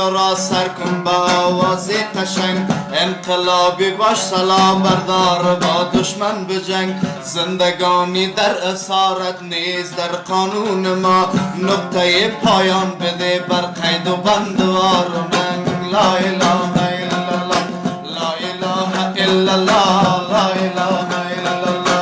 دنیا را سر کن با آواز قشنگ، انقلابی باش سلام بردار با دشمن بجنگ. زندگانی در اسارت نیز در قانون ما، نقطه پایان بده بر قید و بند و آرمنگ. لا اله الا الله، لا اله الا الله، لا اله الا الله.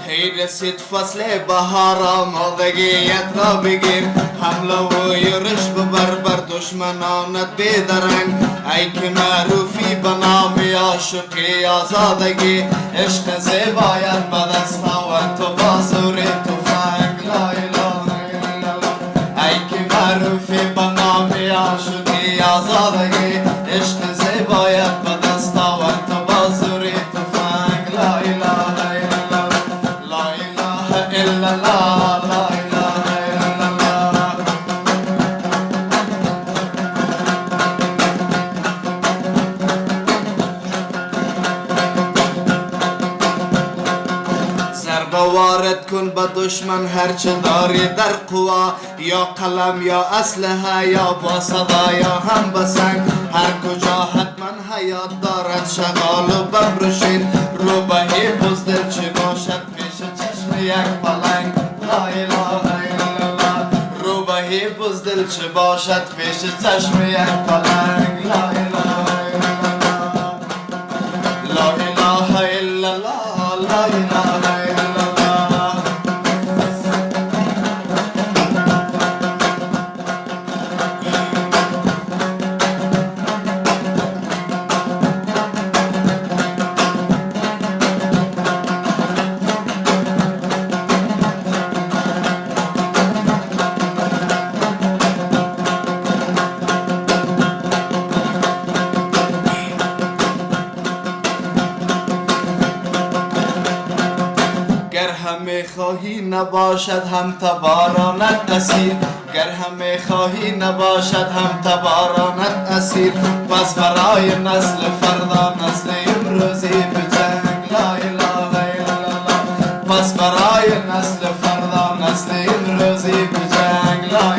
هی رسید فصل بهار، آمادگیت را بگیر، حمله و یورش ببر بر دشمنانت بیدرنگ. ای که معروفی به نام عاشقی آزادگی، عشق زیبایت به دست آورد تو با زور تفنگ. لا اله الا الله. ای که معروفی به نام عاشقی آزادگی، عشق زیبایت به دست آورد تو با زور تفنگ. لا اله الا الله، لا اله الا الله، لا اله الا الله. ضربه وارد کن به دشمن هرچه داری در قوا، یا قلم یا اسلحه یا با صدا یا هم به سنگ. هر کجا حتما حیات دارد شغال و ببرشین، روبهی بزدل چه باشد پیش چشم یک پلنگ. لا اله الا الله. روبهی بزدل چه باشد پیش چشم یک پلنگ. لا اله الا الله، لا اله الا الله، لا اله الا الله. گر همه خواهی نباشد هم تبارانت اسیر، گر همه خواهی نباشد هم تبارانت اسیر. پس برای نسل فردا نسل امروزی بجنگ. لا اله الا الله. پس برای نسل فردا نسل امروزی بجنگ. لا